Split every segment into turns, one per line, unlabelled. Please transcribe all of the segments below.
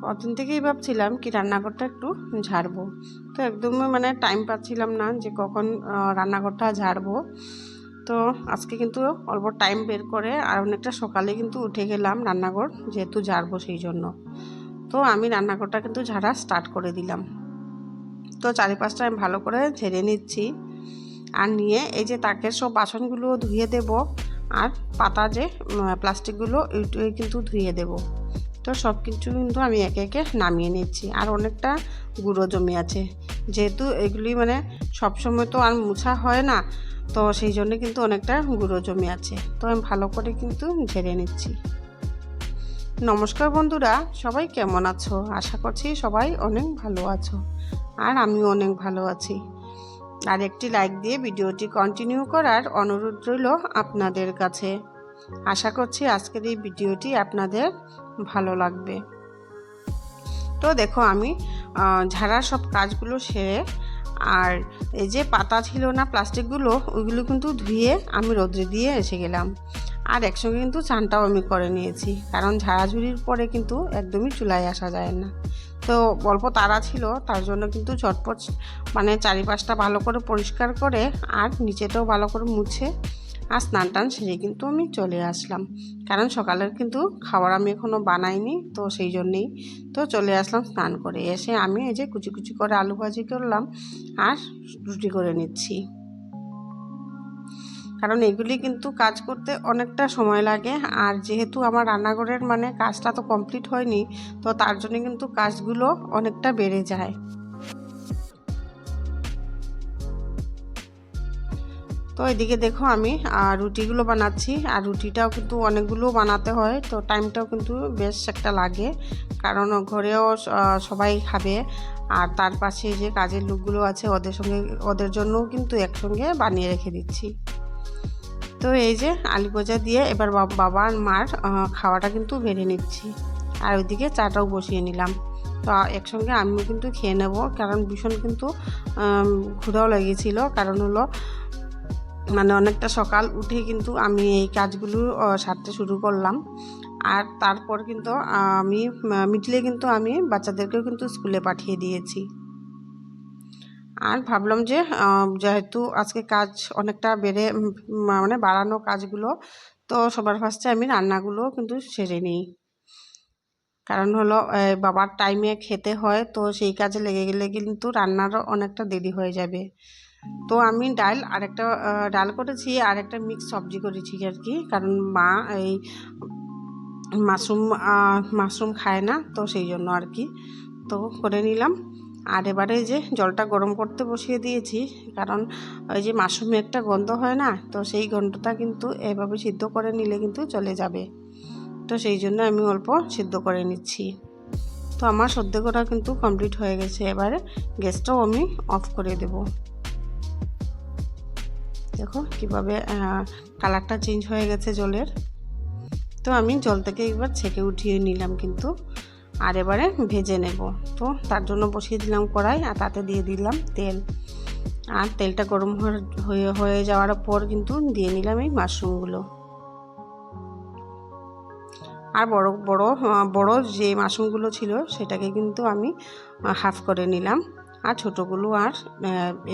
কদিন থেকেই ভাবছিলাম কি রান্নাঘরটা একটু ঝাড়বো, তো একদমই মানে টাইম পাচ্ছিলাম না যে কখন রান্নাঘরটা ঝাড়বো। তো আজকে কিন্তু অল্প টাইম বের করে আর অনেকটা সকালে কিন্তু উঠে গেলাম রান্নাঘর যেহেতু ঝাড়বো সেই জন্য। তো আমি রান্নাঘরটা কিন্তু ঝাড়া স্টার্ট করে দিলাম। তো চারিপাশটা আমি ভালো করে ঝেড়ে নিচ্ছি, আর নিয়ে এই যে তাকের সব বাসনগুলো ধুয়ে দেব, আর পাতা যে প্লাস্টিকগুলো এইটাই কিন্তু ধুয়ে দেব। তো সব কিছু কিন্তু আমি একে একে নামিয়ে নিচ্ছি, আর অনেকটা গুঁড়ো জমে আছে, যেহেতু এগুলি মানে সবসময় তো আর মোছা হয় না, তো সেই জন্য কিন্তু অনেকটা গুঁড়ো জমে আছে। তো আমি ভালো করে কিন্তু ঝেড়ে নিচ্ছি। নমস্কার বন্ধুরা, সবাই কেমন আছো? আশা করছি সবাই অনেক ভালো আছো, আর আমিও অনেক ভালো আছি। আর একটি লাইক দিয়ে ভিডিওটি কন্টিনিউ করার অনুরোধ রইল আপনাদের কাছে। আশা করছি আজকের এই ভিডিওটি আপনাদের ভালো লাগবে। তো দেখো আমি ঝাড়ার সব কাজগুলো সেরে, আর এই যে পাতা ছিল না প্লাস্টিকগুলো, ওইগুলো কিন্তু ধুয়ে আমি রোদ্রে দিয়ে এসে গেলাম। আর একসঙ্গে কিন্তু চানটাও আমি করে নিয়েছি, কারণ ঝাড়াঝুড়ির পরে কিন্তু একদমই চুলায় আসা যায় না। তো অল্প তাড়া ছিল, তার জন্য কিন্তু ঝটপট মানে চারিপাশটা ভালো করে পরিষ্কার করে আর নিচেটাও ভালো করে মুছে আর স্নান টান সেরে কিন্তু আমি চলে আসলাম। কারণ সকালের কিন্তু খাবার আমি এখনও বানাইনি, তো সেই জন্যেই তো চলে আসলাম। স্নান করে এসে আমি এই যে কুচি কুচি করে আলু ভাজি করলাম আর রুটি করে নিচ্ছি, কারণ এগুলি কিন্তু কাজ করতে অনেকটা সময় লাগে। আর যেহেতু আমার রান্নাঘরের মানে কাজটা তো কমপ্লিট হয়নি, তো তার জন্য কিন্তু কাজগুলো অনেকটা বেড়ে যায়। তো এদিকে দেখো আমি রুটিগুলো বানাচ্ছি, আর রুটিটাও কিন্তু অনেকগুলো বানাতে হয়, তো টাইমটাও কিন্তু বেশ একটা লাগে, কারণ ঘরেও সবাই খাবে, আর তার পাশে যে কাজের লোকগুলো আছে ওদের জন্যও কিন্তু একসঙ্গে বানিয়ে রেখে দিচ্ছি। তো এই যে আলু ভাজা দিয়ে এবার বাবা আর মার খাওয়াটা কিন্তু বেড়ে নিচ্ছি, আর ওইদিকে চাটাও বসিয়ে নিলাম। তো একসঙ্গে আমিও কিন্তু খেয়ে নেব, কারণ ভীষণ কিন্তু ক্ষুধাও লেগেছিল। কারণ হলো মানে অনেকটা সকাল উঠে কিন্তু আমি এই কাজগুলো সারতে শুরু করলাম। আর তারপর কিন্তু আমি মিডলে কিন্তু আমি বাচ্চাদেরকেও কিন্তু স্কুলে পাঠিয়ে দিয়েছি। আর ভাবলাম যে যেহেতু আজকে কাজ অনেকটা মানে বাড়ানো কাজগুলো, তো সবার ফার্স্টে আমি রান্নাগুলো কিন্তু সেরে নিই। কারণ হলো বাবার টাইমে খেতে হয়, তো সেই কাজে লেগে গেলে কিন্তু রান্নারও অনেকটা দেরি হয়ে যাবে। তো আমি ডাল করেছি, আর একটা মিক্স সবজি করেছি আর কি, কারণ মা এই মাশরুম খায় না, তো সেই জন্য আর কি তো করে নিলাম। আর এবারে যে জলটা গরম করতে বসিয়ে দিয়েছি, কারণ ওই যে মাশরুমে একটা গন্ধ হয় না, তো সেই গন্ধটা কিন্তু এভাবে সিদ্ধ করে নিলে কিন্তু চলে যাবে। তো সেই জন্য আমি অল্প সিদ্ধ করে নিচ্ছি। তো আমার সদ্য করা কিন্তু কমপ্লিট হয়ে গেছে। এবারে গ্যাসটাও আমি অফ করে দেব। দেখো কিভাবে কালারটা চেঞ্জ হয়ে গেছে জলের। তো আমি জল থেকে একবার ছেঁকে উঠিয়ে নিলাম কিন্তু, আর এবারে ভেজে নেব। তো তার জন্য বসিয়ে দিলাম কড়াই, আর তাতে দিয়ে দিলাম তেল। আর তেলটা গরম হয়ে যাওয়ার পর কিন্তু দিয়ে নিলাম এই মাশরুমগুলো। আর বড় যে মাশরুমগুলো ছিল সেটাকে কিন্তু আমি হাফ করে নিলাম, আর ছোটোগুলো আর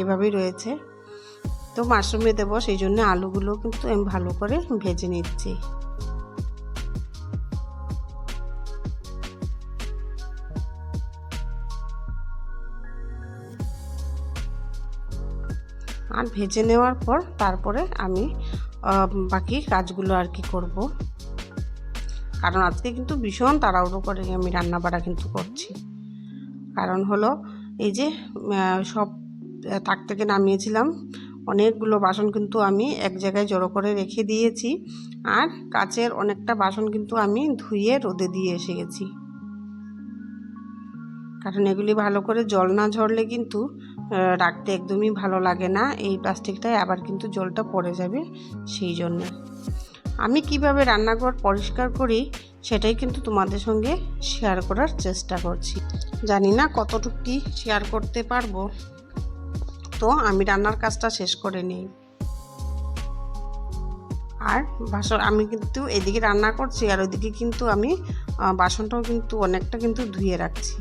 এভাবেই রয়েছে। তো মাশরুমে দেবো সেই জন্য আলুগুলো কিন্তু আমি ভালো করে ভেজে নিচ্ছি। আর ভেজে নেওয়ার পর তারপরে আমি বাকি কাজগুলো আর কি করব, কারণ আজকে কিন্তু ভীষণ তাড়াহুড়ো করে আমি রান্না বাড়া কিন্তু করছি। কারণ হলো এই যে সব তাক থেকে নামিয়েছিলাম, অনেকগুলো বাসন কিন্তু আমি এক জায়গায় জড়ো করে রেখে দিয়েছি, আর কাচের অনেকটা বাসন কিন্তু আমি ধুয়ে রোদে দিয়ে এসে গেছি। কারণ এগুলি ভালো করে জল না ঝরলে কিন্তু রাখতে একদমই ভালো লাগে না, এই প্লাস্টিকটায় আবার কিন্তু জলটা পড়ে যাবে। সেই জন্য আমি কিভাবে রান্নাঘর পরিষ্কার করি সেটাই কিন্তু তোমাদের সঙ্গে শেয়ার করার চেষ্টা করছি। জানি না কতটুকু কি শেয়ার করতে পারবো, তো আমি রান্নার কাজটা শেষ করে নিই। আর আমি কিন্তু এদিকে রান্না করছি, আর ওইদিকে কিন্তু আমি বাসনটাও কিন্তু অনেকটা কিন্তু ধুয়ে রাখছি,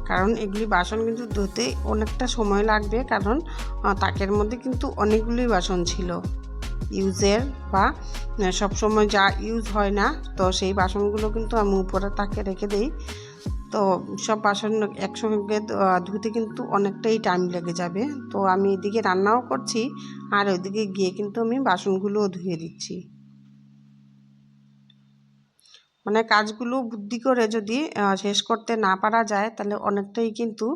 কারণ এগুলি বাসন কিন্তু ধুতে অনেকটা সময় লাগবে, কারণ তাকের মধ্যে কিন্তু অনেকগুলি বাসন ছিল ইউজের বা সব সময় যা ইউজ হয় না, তো সেই বাসনগুলো কিন্তু আমি উপরে তাকে রেখে দিই। তো সব বাসন একসঙ্গে ধুতে কিন্তু অনেকটাই টাইম লেগে যাবে। তো আমি এদিকে রান্নাও করছি আর ওইদিকে গিয়ে কিন্তু আমি বাসনগুলোও ধুয়ে দিচ্ছি। মানে কাজগুলো বুদ্ধি করে যদি শেষ করতে না পারা যায় তাহলে অনেকটাই কিন্তু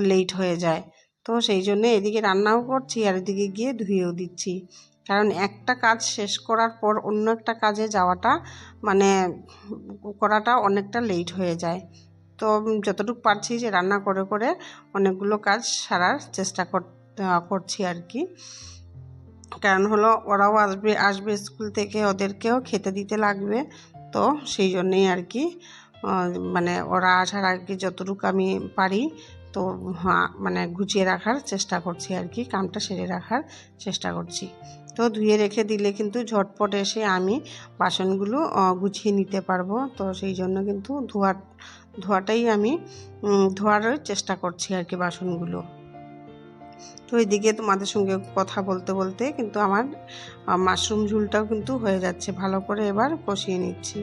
লেট হয়ে যায়। তো সেই জন্য এদিকে রান্নাও করছি আর এদিকে গিয়ে ধুয়েও দিচ্ছি, কারণ একটা কাজ শেষ করার পর অন্য একটা কাজে যাওয়াটা মানে করাটা অনেকটা লেট হয়ে যায়। তো যতটুকু পারছি যে রান্না করে করে অনেকগুলো কাজ সারার চেষ্টা করছি আর কি। কারণ হলো ওরাও আসবে স্কুল থেকে, ওদেরকেও খেতে দিতে লাগবে। তো সেই জন্যেই আর কি মানে ওরা আসার আগে যতটুকু আমি পারি তো মানে গুছিয়ে রাখার চেষ্টা করছি আর কি, কামটা সেরে রাখার চেষ্টা করছি। তো ধুয়ে রেখে দিলে কিন্তু ঝটপট এসে আমি বাসনগুলো গুছিয়ে নিতে পারবো। তো সেই জন্য কিন্তু ধোয়াটাই আমি ধোয়ার চেষ্টা করছি আর কি বাসনগুলো। তো এইদিকে তোমাদের সঙ্গে কথা বলতে বলতে কিন্তু আমার মাশরুম ঝুলটাও কিন্তু হয়ে যাচ্ছে, ভালো করে এবার কষিয়ে নিচ্ছি।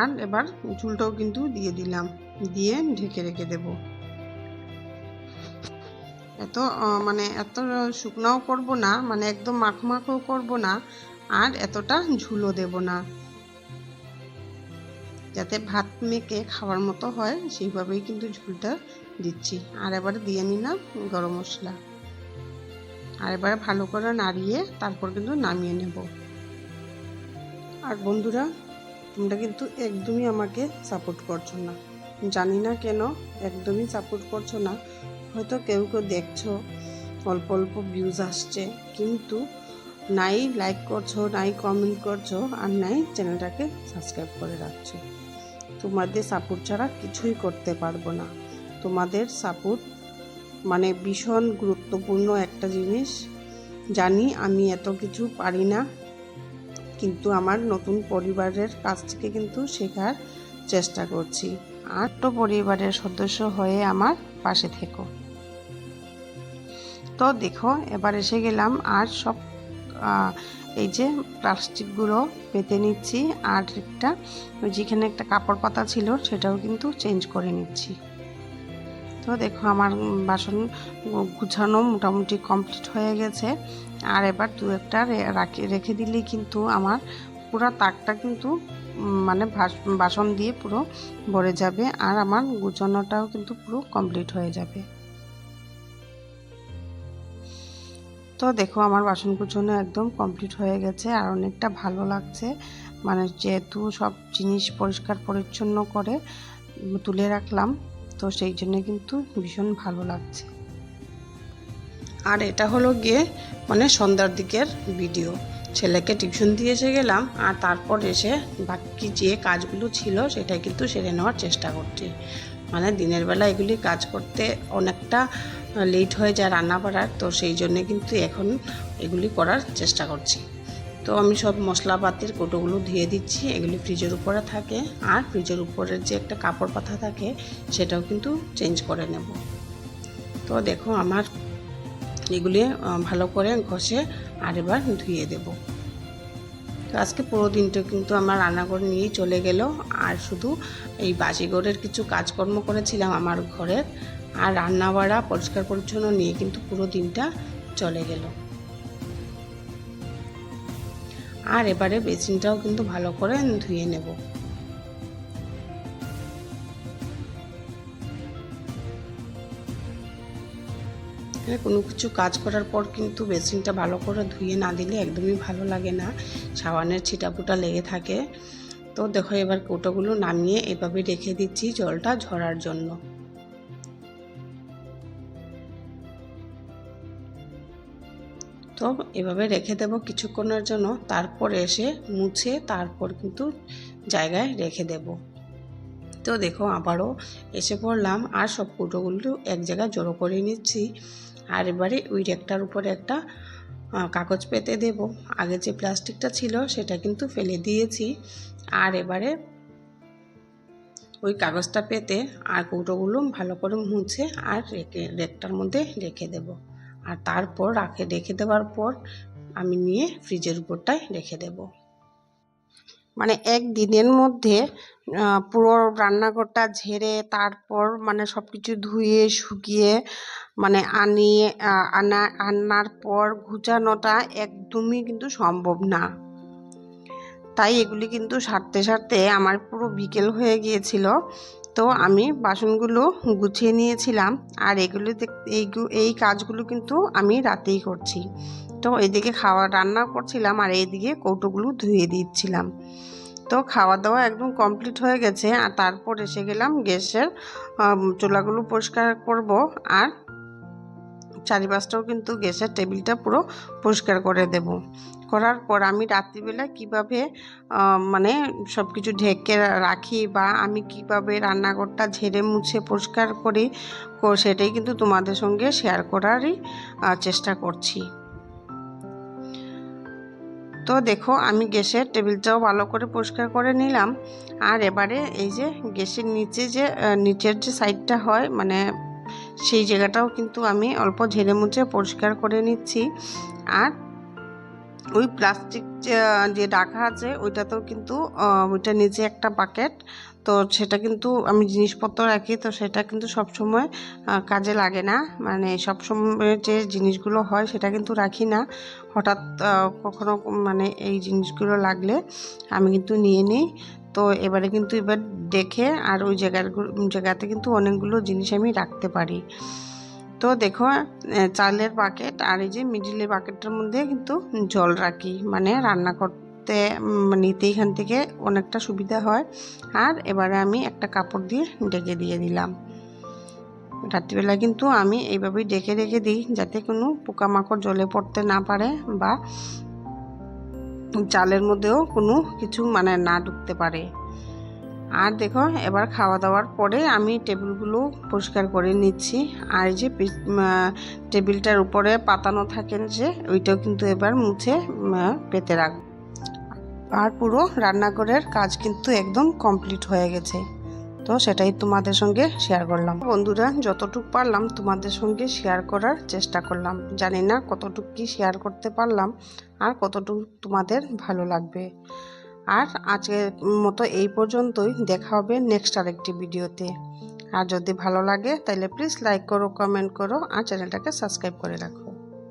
আর এবার ঝুলটাও কিন্তু দিয়ে দিলাম, দিয়ে ঢেকে রেখে দেব। মানে এত শুকনাও করব না, মানে একদম মাখো মাখো করব না, আর এতটা ঝুলও দেব না, যাতে ভাত মেখে খাওয়ার মতো হয় সেইভাবেই কিন্তু ঝুলটা দিচ্ছি। আর এবারে দিয়ে নিলাম গরম মশলা, আর এবারে ভালো করে নাড়িয়ে তারপর কিন্তু নামিয়ে নেব। আর বন্ধুরা, তোমরা কিন্তু একদমই আমাকে সাপোর্ট করছো না, জানি না কেন একদমই সাপোর্ট করছো না। হয়তো কেউ কেউ দেখছো, অল্প অল্প ভিউজ আসছে, কিন্তু নাই লাইক করছো, নাই কমেন্ট করছো, আর নাই চ্যানেলটাকে সাবস্ক্রাইব করে রাখছো। তোমাদের সাপোর্ট ছাড়া কিছুই করতে পারবো না। তোমাদের সাপোর্ট মানে ভীষণ গুরুত্বপূর্ণ একটা জিনিস। জানি আমি এত কিছু পারি না, কিন্তু আমার নতুন পরিবারের কাছ থেকে কিন্তু শেখার চেষ্টা করছি। আর তো পরিবারের সদস্য হয়ে আমার পাশে থেকো। তো দেখো এবার এসে গেলাম, আর সব এই যে প্লাস্টিকগুলো পেতে নিচ্ছি, আর একটা যেখানে একটা কাপড় পাতা ছিল সেটাও কিন্তু চেঞ্জ করে নিচ্ছি। তো দেখো আমার বাসন গুছানো মোটামুটি কমপ্লিট হয়ে গেছে। আর এবার দু একটা রেখে দিলেই কিন্তু আমার পুরো তাকটা কিন্তু মানে বাসন দিয়ে পুরো ভরে যাবে, আর আমার গুছানোটাও কিন্তু পুরো কমপ্লিট হয়ে যাবে। তো দেখো আমার বাসন কুচনো একদম কমপ্লিট হয়ে গেছে, আর অনেকটা ভালো লাগছে, মানে যেহেতু সব জিনিস পরিষ্কার পরিচ্ছন্ন করে তুলে রাখলাম, তো সেই জন্য কিন্তু ভীষণ ভালো লাগছে। আর এটা হলো গিয়ে মানে সন্ধ্যার দিকের ভিডিও, ছেলেকে টিউশন দিয়ে এসে গেলাম, আর তারপর এসে বাকি যে কাজগুলো ছিল সেটাই কিন্তু সেরে নেওয়ার চেষ্টা করছি। মানে দিনের বেলা এগুলি কাজ করতে অনেকটা লেট হয়ে যায় রান্না বাড়ার, তো সেই জন্যে কিন্তু এখন এগুলি করার চেষ্টা করছি। তো আমি সব মশলাপাতির কৌটোগুলো ধুয়ে দিচ্ছি, এগুলি ফ্রিজের উপরে থাকে, আর ফ্রিজের উপরের যে একটা কাপড় পাতা থাকে সেটাও কিন্তু চেঞ্জ করে নেব। তো দেখো আমার এগুলি ভালো করে ঘষে আর এবার ধুয়ে দেব। তো আজকে পুরো দিনটা কিন্তু আমার রান্নাঘর নিয়েই চলে গেল, আর শুধু এই বাসিঘরের কিছু কাজকর্ম করেছিলাম আমার ঘরের, আর রান্না বাড়া পরিষ্কার পরিচ্ছন্ন নিয়ে কিন্তু পুরো দিনটা চলে গেল। আর এবারে বেসিনটাও কিন্তু ভালো করে ধুয়ে নেব। কোনো কিছু কাজ করার পর কিন্তু বেসিনটা ভালো করে ধুয়ে না দিলে একদমই ভালো লাগে না, সাবানের ছিটাফোঁটা লেগে থাকে। তো দেখো এবার কৌটোগুলো নামিয়ে এভাবে রেখে দিচ্ছি জলটা ঝরার জন্য। তো এভাবে রেখে দেব কিছুক্ষণের জন্য, তারপর এসে মুছে তারপর কিন্তু জায়গায় রেখে দেব। তো দেখো আবারও এসে পড়লাম, আর সব কৌটোগুলো এক জায়গায় জড়ো করে নিচ্ছি। আর এবারে ওই রেকটার উপরে একটা কাগজ পেতে দেব। আগে যে প্লাস্টিকটা ছিল সেটা কিন্তু ফেলে দিয়েছি। আর এবারে ওই কাগজটা পেতে আর কৌটোগুলো ভালো করে মুছে আর রেকটার মধ্যে রেখে দেব। আর তারপর রেখে দেওয়ার পর আমি নিয়ে ফ্রিজের উপরটায় রেখে দেব। মানে একদিনের মধ্যে পুরো রান্নাঘরটা ঝেড়ে তারপর মানে সব কিছু ধুয়ে শুকিয়ে মানে আনার পর গুছানোটা একদমই কিন্তু সম্ভব না। তাই এগুলি কিন্তু সারতে সারতে আমার পুরো বিকেল হয়ে গিয়েছিল। তো আমি বাসনগুলো গুছিয়ে নিয়েছিলাম আর এই কাজগুলো কিন্তু আমি রাতেই করছি। তো এদিকে রান্না করছিলাম আর এইদিকে কৌটোগুলো ধুয়ে দিচ্ছিলাম। তো খাওয়া দাওয়া একদম কমপ্লিট হয়ে গেছে। আর তারপর এসে গেলাম গ্যাসের চুলাগুলো পরিষ্কার করব। আর চারিপাশটাও কিন্তু গ্যাসের টেবিলটা পুরো পরিষ্কার করে দেব। করার পর আমি রাত্রিবেলা কিভাবে মানে সব কিছু ঢেকে রাখি বা আমি কিভাবে রান্নাঘরটা ঝেড়ে মুছে পরিষ্কার করি সেটাই কিন্তু তোমাদের সঙ্গে শেয়ার করারই চেষ্টা করছি। তো দেখো আমি গ্যাসের টেবিলটাও ভালো করে পরিষ্কার করে নিলাম। আর এবারে এই যে গ্যাসের নিচের যে সাইডটা হয় মানে সেই জায়গাটাও কিন্তু আমি অল্প ঝেড়ে মুছে পরিষ্কার করে নিচ্ছি। আর ওই প্লাস্টিক যে ঢাকা আছে ওইটাতেও কিন্তু ওইটার নিচে একটা বাকেট, তো সেটা কিন্তু আমি জিনিসপত্র রাখি। তো সেটা কিন্তু সবসময় কাজে লাগে না, মানে সবসময় যে জিনিসগুলো হয় সেটা কিন্তু রাখি না। হঠাৎ কখনো মানে এই জিনিসগুলো লাগলে আমি কিন্তু নিয়ে নিই। তো এবার দেখে আর ওই জায়গাতে কিন্তু অনেকগুলো জিনিস আমি রাখতে পারি। তো দেখো চালের বাকেট আর এই যে মিডিলের বাকেটটার মধ্যে কিন্তু জল রাখি, মানে রান্না করতে নিতে এখান থেকে অনেকটা সুবিধা হয়। আর এবারে আমি একটা কাপড় দিয়ে ঢেকে দিয়ে দিলাম। রাত্রিবেলা কিন্তু আমি এইভাবেই রেখে দিই যাতে কোনো পোকামাকড় জলে পড়তে না পারে বা চালের মধ্যেও কোনো কিছু মানে না ঢুকতে পারে। আর দেখো এবার খাওয়া দাওয়ার পরে আমি টেবিলগুলো পরিষ্কার করে নিচ্ছি। আর এই যে টেবিলটার উপরে পাতানো থাকেন যে ওইটাও কিন্তু এবার মুছে পেতে রাখবো। আর পুরো রান্নাঘরের কাজ কিন্তু একদম কমপ্লিট হয়ে গেছে। তো সেটাই তোমাদের সঙ্গে শেয়ার করলাম। বন্ধুরা যতটুকু পারলাম তোমাদের সঙ্গে শেয়ার করার চেষ্টা করলাম। জানি না কতটুকু কি শেয়ার করতে পারলাম আর কতটুকু তোমাদের ভালো লাগবে। আর আজকের মতো এই পর্যন্তই, দেখা হবে নেক্সট আরেকটি ভিডিওতে। আর যদি ভালো লাগে তাহলে প্লিজ লাইক করো, কমেন্ট করো আর চ্যানেলটাকে সাবস্ক্রাইব করে রাখো।